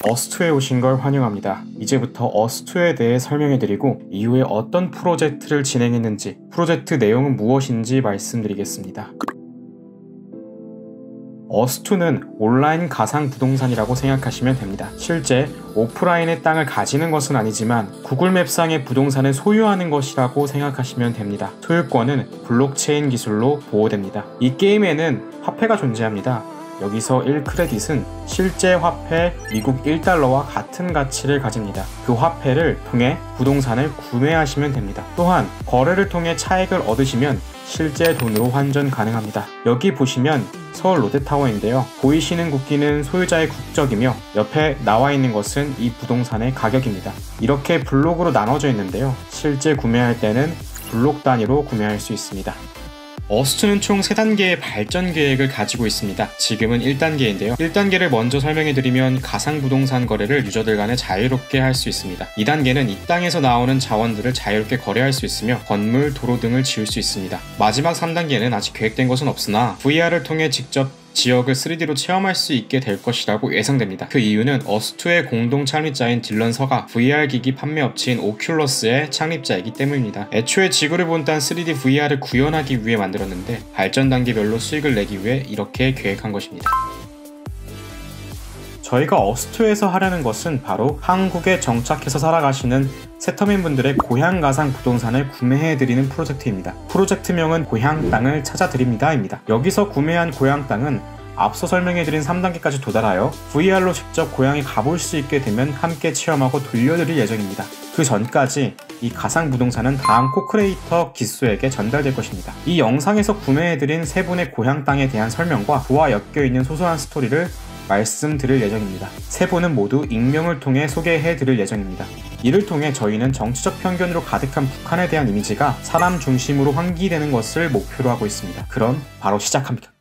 어스투에 오신 걸 환영합니다. 이제부터 어스투에 대해 설명해드리고 이후에 어떤 프로젝트를 진행했는지, 프로젝트 내용은 무엇인지 말씀드리겠습니다. 어스투는 온라인 가상 부동산이라고 생각하시면 됩니다. 실제 오프라인의 땅을 가지는 것은 아니지만 구글맵상의 부동산을 소유하는 것이라고 생각하시면 됩니다. 소유권은 블록체인 기술로 보호됩니다. 이 게임에는 화폐가 존재합니다. 여기서 1크레딧은 실제 화폐 미국 1달러와 같은 가치를 가집니다. 그 화폐를 통해 부동산을 구매하시면 됩니다. 또한 거래를 통해 차익을 얻으시면 실제 돈으로 환전 가능합니다. 여기 보시면 서울 롯데타워인데요. 보이시는 국기는 소유자의 국적이며 옆에 나와 있는 것은 이 부동산의 가격입니다. 이렇게 블록으로 나눠져 있는데요. 실제 구매할 때는 블록 단위로 구매할 수 있습니다. 어스투는 총 3단계의 발전 계획을 가지고 있습니다. 지금은 1단계인데요. 1단계를 먼저 설명해드리면 가상부동산 거래를 유저들 간에 자유롭게 할 수 있습니다. 2단계는 이 땅에서 나오는 자원들을 자유롭게 거래할 수 있으며 건물, 도로 등을 지을 수 있습니다. 마지막 3단계는 아직 계획된 것은 없으나 VR을 통해 직접 지역을 3D로 체험할 수 있게 될 것이라고 예상됩니다. 그 이유는 어스투의 공동 창립자인 딜런 서가 VR 기기 판매 업체인 오큘러스의 창립자이기 때문입니다. 애초에 지구를 본딴 3D VR을 구현하기 위해 만들었는데 발전 단계별로 수익을 내기 위해 이렇게 계획한 것입니다. 저희가 어스투에서 하려는 것은 바로 한국에 정착해서 살아가시는 세터민분들의 고향 가상 부동산을 구매해드리는 프로젝트입니다. 프로젝트명은 고향 땅을 찾아드립니다입니다. 여기서 구매한 고향 땅은 앞서 설명해드린 3단계까지 도달하여 VR로 직접 고향에 가볼 수 있게 되면 함께 체험하고 돌려드릴 예정입니다. 그 전까지 이 가상 부동산은 다음 코크리에이터 기수에게 전달될 것입니다. 이 영상에서 구매해드린 3분의 고향 땅에 대한 설명과 그와 엮여있는 소소한 스토리를 말씀드릴 예정입니다. 3분은 모두 익명을 통해 소개해드릴 예정입니다. 이를 통해 저희는 정치적 편견으로 가득한 북한에 대한 이미지가 사람 중심으로 환기되는 것을 목표로 하고 있습니다. 그럼 바로 시작합니다.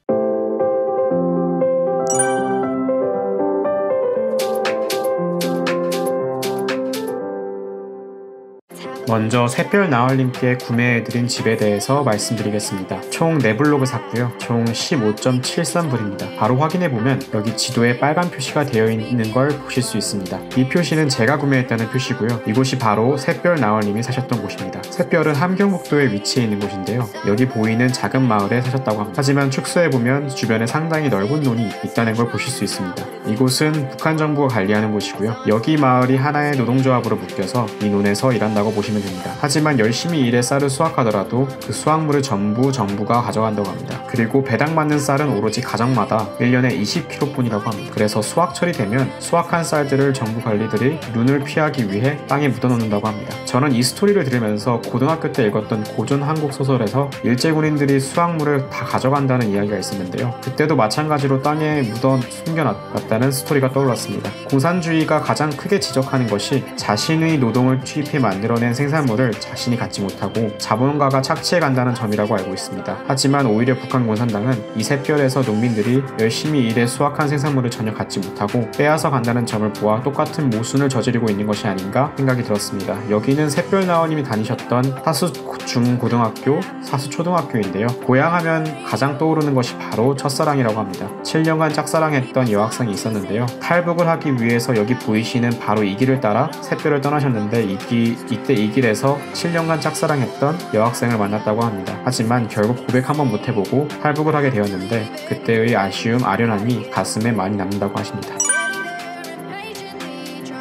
먼저 샛별나얼님께 구매해드린 집에 대해서 말씀드리겠습니다. 총 4블록을 샀고요. 총 15.73불입니다. 바로 확인해보면 여기 지도에 빨간 표시가 되어 있는 걸 보실 수 있습니다. 이 표시는 제가 구매했다는 표시고요. 이곳이 바로 샛별나얼님이 사셨던 곳입니다. 샛별은 함경북도에 위치해 있는 곳인데요. 여기 보이는 작은 마을에 사셨다고 합니다. 하지만 축소해보면 주변에 상당히 넓은 논이 있다는 걸 보실 수 있습니다. 이곳은 북한 정부가 관리하는 곳이고요. 여기 마을이 하나의 노동조합으로 묶여서 이 논에서 일한다고 보시면 됩니다. 하지만 열심히 일해 쌀을 수확하더라도 그 수확물을 전부 정부가 가져간다고 합니다. 그리고 배당받는 쌀은 오로지 가정마다 1년에 20kg 뿐이라고 합니다. 그래서 수확철이 되면 수확한 쌀들을 정부 관리들이 눈을 피하기 위해 땅에 묻어놓는다고 합니다. 저는 이 스토리를 들으면서 고등학교 때 읽었던 고전 한국 소설에서 일제군인들이 수확물을 다 가져간다는 이야기가 있었는데요. 그때도 마찬가지로 땅에 묻어 숨겨놨다는 스토리가 떠올랐습니다. 공산주의가 가장 크게 지적하는 것이 자신의 노동을 투입해 만들어낸 생산물을 자신이 갖지 못하고 자본가가 착취해 간다는 점이라고 알고 있습니다. 하지만 오히려 북한 공산당은 이 샛별에서 농민들이 열심히 일해 수확한 생산물을 전혀 갖지 못하고 빼앗아 간다는 점을 보아 똑같은 모순을 저지르고 있는 것이 아닌가 생각이 들었습니다. 여기는 샛별나얼님이 다니셨던 사수중고등학교, 사수초등학교인데요. 고향하면 가장 떠오르는 것이 바로 첫사랑이라고 합니다. 7년간 짝사랑했던 여학생이 있었는데요. 탈북을 하기 위해서 여기 보이시는 바로 이 길을 따라 샛별을 떠나셨는데 이때 이 길에서 7년간 짝사랑했던 여학생을 만났다고 합니다. 하지만 결국 고백 한번 못해보고 탈북을 하게 되었는데 그때의 아쉬움, 아련함이 가슴에 많이 남는다고 하십니다.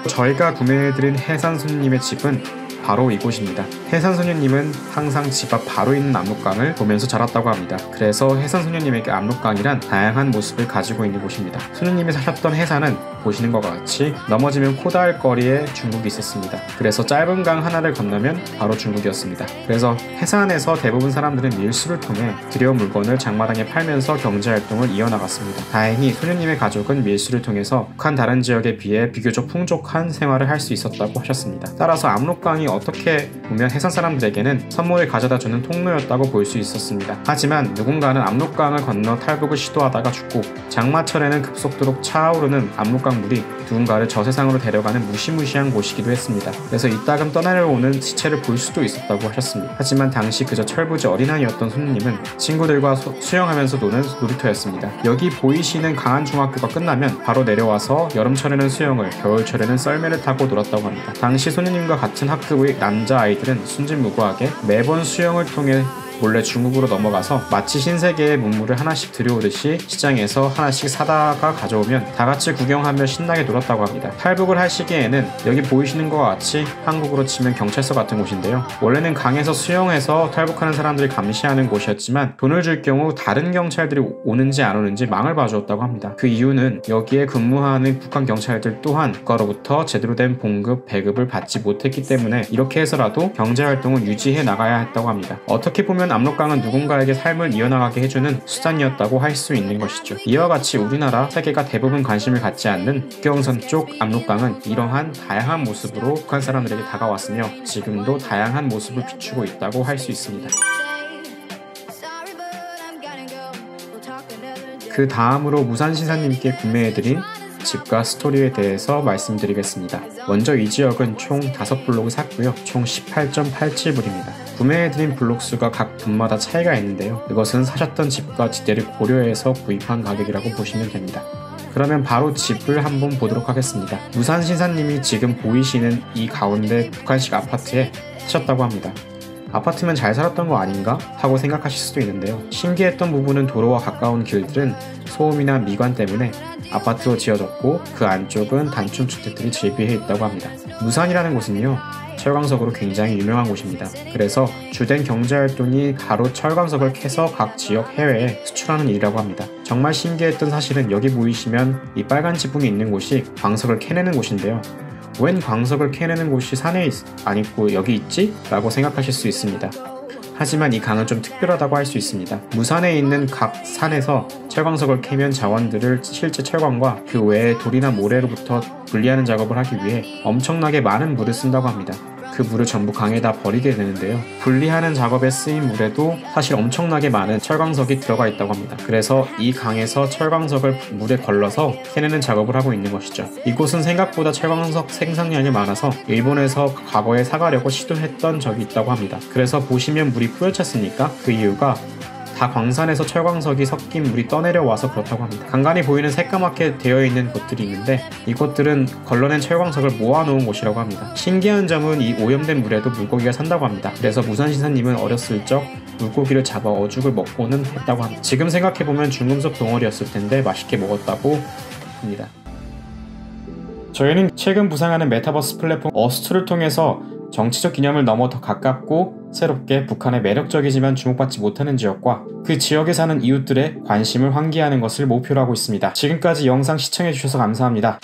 저희가 구매해드린 해산소녀님의 집은 바로 이곳입니다. 해산소녀님은 항상 집 앞 바로 있는 압록강을 보면서 자랐다고 합니다. 그래서 해산소녀님에게 압록강이란 다양한 모습을 가지고 있는 곳입니다. 소녀님이 사셨던 해산은 보시는 것과 같이 넘어지면 코 닿을 거리에 중국이 있었습니다. 그래서 짧은 강 하나를 건너면 바로 중국이었습니다. 그래서 해산에서 대부분 사람들은 밀수를 통해 들여온 물건을 장마당에 팔면서 경제활동을 이어나갔습니다. 다행히 소녀님의 가족은 밀수를 통해서 북한 다른 지역에 비해 비교적 풍족한 생활을 할 수 있었다고 하셨습니다. 따라서 압록강이 어떻게 보면 당선 사람들에게는 선물을 가져다주는 통로였다고 볼 수 있었습니다. 하지만 누군가는 압록강을 건너 탈북을 시도하다가 죽고 장마철에는 급속도로 차오르는 압록강 물이 누군가를 저 세상으로 데려가는 무시무시한 곳이기도 했습니다. 그래서 이따금 떠내려오는 시체를 볼 수도 있었다고 하셨습니다. 하지만 당시 그저 철부지 어린아이였던 손님은 친구들과 수영하면서 노는 놀이터였습니다. 여기 보이시는 강한중학교가 끝나면 바로 내려와서 여름철에는 수영을, 겨울철에는 썰매를 타고 놀았다고 합니다. 당시 손님과 같은 학급의 남자아이들은 순진무구하게 매번 수영을 통해 몰래 중국으로 넘어가서 마치 신세계의 문물을 하나씩 들여오듯이 시장에서 하나씩 사다가 가져오면 다같이 구경하며 신나게 놀았다고 합니다. 탈북을 할 시기에는 여기 보이시는 것과 같이 한국으로 치면 경찰서 같은 곳인데요. 원래는 강에서 수영해서 탈북하는 사람들이 감시하는 곳이었지만 돈을 줄 경우 다른 경찰들이 오는지 안 오는지 망을 봐주었다고 합니다. 그 이유는 여기에 근무하는 북한 경찰들 또한 국가로부터 제대로 된 봉급, 배급을 받지 못했기 때문에 이렇게 해서라도 경제활동을 유지해 나가야 했다고 합니다. 어떻게 보면 압록강은 누군가에게 삶을 이어나가게 해주는 수단이었다고 할 수 있는 것이죠. 이와 같이 우리나라 세계가 대부분 관심을 갖지 않는 국경선 쪽 압록강은 이러한 다양한 모습으로 북한 사람들에게 다가왔으며 지금도 다양한 모습을 비추고 있다고 할 수 있습니다. 그 다음으로 무산신사님께 구매해드린 집과 스토리에 대해서 말씀드리겠습니다. 먼저 이 지역은 총 5블록을 샀고요. 총 18.87불입니다. 구매해드린 블록수가 각 분마다 차이가 있는데요. 이것은 사셨던 집과 지대를 고려해서 구입한 가격이라고 보시면 됩니다. 그러면 바로 집을 한번 보도록 하겠습니다. 무산신사님이 지금 보이시는 이 가운데 북한식 아파트에 사셨다고 합니다. 아파트면 잘 살았던 거 아닌가? 하고 생각하실 수도 있는데요. 신기했던 부분은 도로와 가까운 길들은 소음이나 미관 때문에 아파트로 지어졌고 그 안쪽은 단층주택들이 즐비해 있다고 합니다. 무산이라는 곳은요, 철광석으로 굉장히 유명한 곳입니다. 그래서 주된 경제활동이 바로 철광석을 캐서 각 지역 해외에 수출하는 일이라고 합니다. 정말 신기했던 사실은 여기 보이시면 이 빨간 지붕이 있는 곳이 광석을 캐내는 곳인데요. 웬 광석을 캐내는 곳이 산에 안 있고 여기 있지? 라고 생각하실 수 있습니다. 하지만 이 강은 좀 특별하다고 할 수 있습니다. 무산에 있는 각 산에서 철광석을 캐면 자원들을 실제 철광과 그 외에 돌이나 모래로부터 분리하는 작업을 하기 위해 엄청나게 많은 물을 쓴다고 합니다. 그 물을 전부 강에다 버리게 되는데요. 분리하는 작업에 쓰인 물에도 사실 엄청나게 많은 철광석이 들어가 있다고 합니다. 그래서 이 강에서 철광석을 물에 걸러서 캐내는 작업을 하고 있는 것이죠. 이곳은 생각보다 철광석 생산량이 많아서 일본에서 과거에 사가려고 시도했던 적이 있다고 합니다. 그래서 보시면 물이 뿌옇잖습니까? 그 이유가 다 광산에서 철광석이 섞인 물이 떠내려와서 그렇다고 합니다. 간간히 보이는 새까맣게 되어 있는 곳들이 있는데 이곳들은 걸러낸 철광석을 모아놓은 곳이라고 합니다. 신기한 점은 이 오염된 물에도 물고기가 산다고 합니다. 그래서 무산신사님은 어렸을 적 물고기를 잡아 어죽을 먹고는 했다고 합니다. 지금 생각해보면 중금속 덩어리였을 텐데 맛있게 먹었다고 합니다. 저희는 최근 부상하는 메타버스 플랫폼 어스트를 통해서 정치적 기념을 넘어 더 가깝고 새롭게 북한의 매력적이지만 주목받지 못하는 지역과 그 지역에 사는 이웃들의 관심을 환기하는 것을 목표로 하고 있습니다. 지금까지 영상 시청해주셔서 감사합니다.